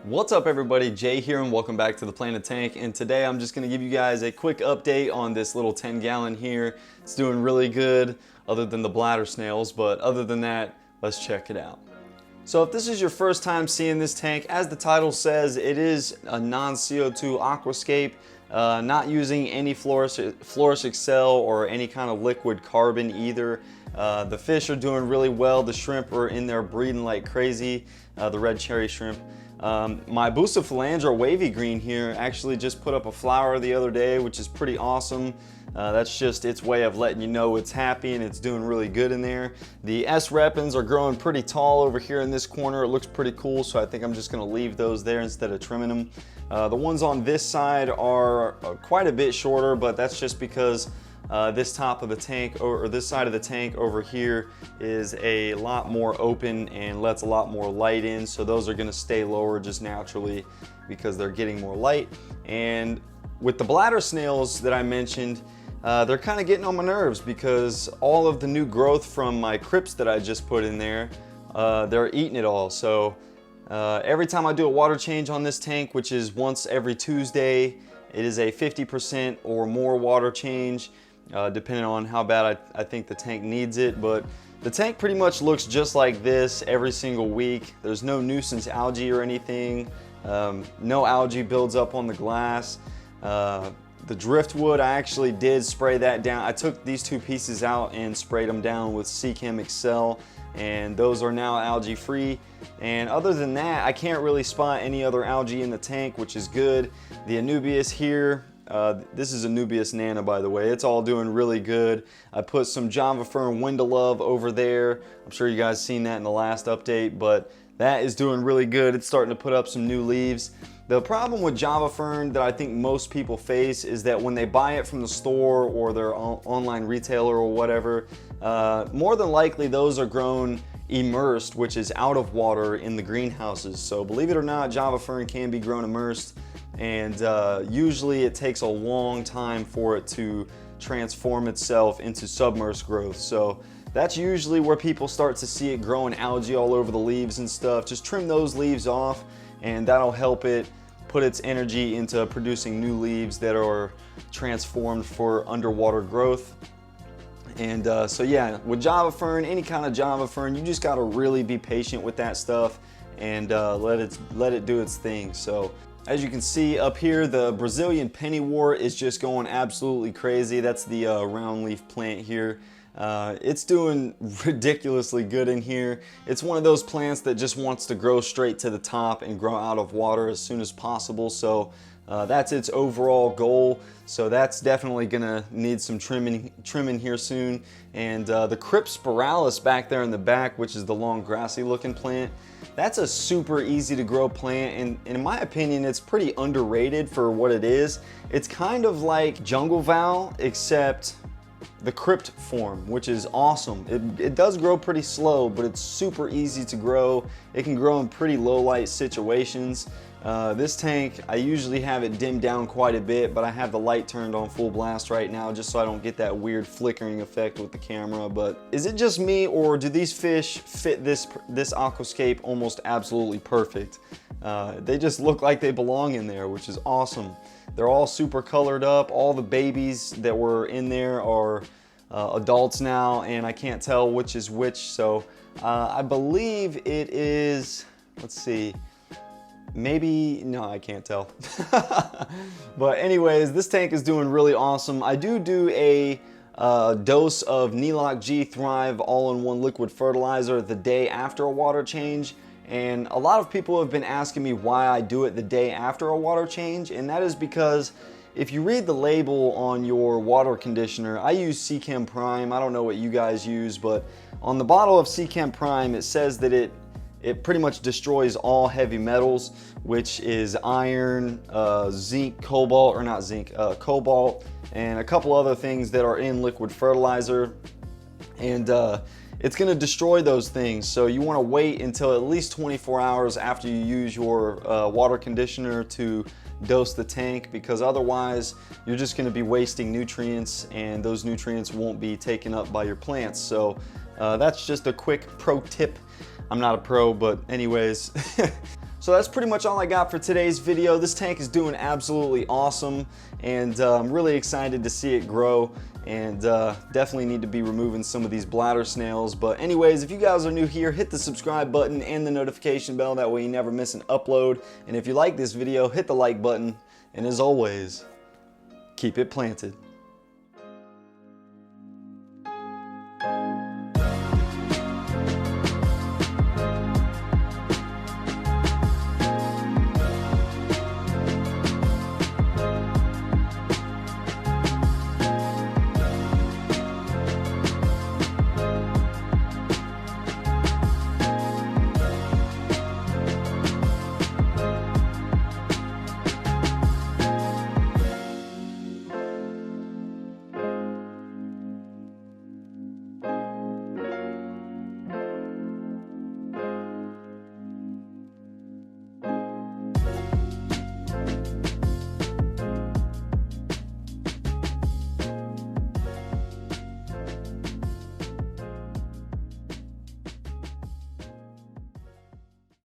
What's up everybody, Jay here and welcome back to the Planet Tank, and today I'm just going to give you guys a quick update on this little 10 gallon here. It's doing really good other than the bladder snails, but other than that, let's check it out. So if this is your first time seeing this tank, as the title says, it is a non-CO2 aquascape, not using any Floris Excel or any kind of liquid carbon either. The fish are doing really well, the shrimp are in there breeding like crazy, the red cherry shrimp. My Bucephalandra wavy green here actually just put up a flower the other day, which is pretty awesome. That's just its way of letting you know it's happy and it's doing really good in there. The S. repens are growing pretty tall over here in this corner. It looks pretty cool, so I think I'm just going to leave those there instead of trimming them. The ones on this side are quite a bit shorter, but that's just because this top of the tank, or this side of the tank over here, is a lot more open and lets a lot more light in, so those are going to stay lower just naturally because they're getting more light. And with the bladder snails that I mentioned, they're kind of getting on my nerves because all of the new growth from my crypts that I just put in there, they're eating it all. So every time I do a water change on this tank, which is once every Tuesday, it is a 50% or more water change, depending on how bad I think the tank needs it. But the tank pretty much looks just like this every single week. There's no nuisance algae or anything. No algae builds up on the glass. The driftwood, I actually did spray that down. I took these two pieces out and sprayed them down with Seachem Excel, and those are now algae free. And other than that, I can't really spot any other algae in the tank, which is good. The Anubias here, this is Anubias nana, by the way. It's all doing really good. I put some Java Fern Windalove over there. I'm sure you guys seen that in the last update, but that is doing really good. It's starting to put up some new leaves. The problem with Java Fern that I think most people face is that when they buy it from the store or their online retailer or whatever, more than likely those are grown immersed, which is out of water in the greenhouses. So believe it or not, Java Fern can be grown immersed, and usually it takes a long time for it to transform itself into submersed growth. So that's usually where people start to see it growing algae all over the leaves and stuff. Just trim those leaves off, and that'll help it put its energy into producing new leaves that are transformed for underwater growth. And so yeah, with Java Fern, any kind of Java Fern, you just got to really be patient with that stuff and let it do its thing. So as you can see up here, the Brazilian pennywort is just going absolutely crazy. That's the round leaf plant here. It's doing ridiculously good in here. It's one of those plants that just wants to grow straight to the top and grow out of water as soon as possible. So that's its overall goal. So that's definitely gonna need some trimming here soon. And the Crypspiralis back there in the back, which is the long grassy looking plant, that's a super easy to grow plant, and in my opinion it's pretty underrated for what it is. It's kind of like jungle val, except the crypt form, which is awesome. It does grow pretty slow, but it's super easy to grow. It can grow in pretty low light situations. This tank, I usually have it dimmed down quite a bit, but I have the light turned on full blast right now just so I don't get that weird flickering effect with the camera. But is it just me, or do these fish fit this aquascape almost absolutely perfect? They just look like they belong in there, which is awesome. They're all super colored up. All the babies that were in there are adults now, and I can't tell which is which. So I believe it is, let's see, maybe, no, I can't tell. But anyways, this tank is doing really awesome. I do a dose of Neloc G Thrive all-in-one liquid fertilizer the day after a water change. And a lot of people have been asking me why I do it the day after a water change, and that is because if you read the label on your water conditioner, I use Seachem Prime. I don't know what you guys use, but on the bottle of Seachem Prime, it says that it pretty much destroys all heavy metals, which is iron, zinc, cobalt, or not zinc, cobalt, and a couple other things that are in liquid fertilizer. And it's going to destroy those things. So you want to wait until at least 24 hours after you use your water conditioner to dose the tank, because otherwise you're just going to be wasting nutrients, and those nutrients won't be taken up by your plants. So that's just a quick pro tip. I'm not a pro, but anyways. So that's pretty much all I got for today's video. This tank is doing absolutely awesome, and I'm really excited to see it grow, and definitely need to be removing some of these bladder snails. But anyways, if you guys are new here, hit the subscribe button and the notification bell, that way you never miss an upload. And if you like this video, hit the like button, and as always, keep it planted.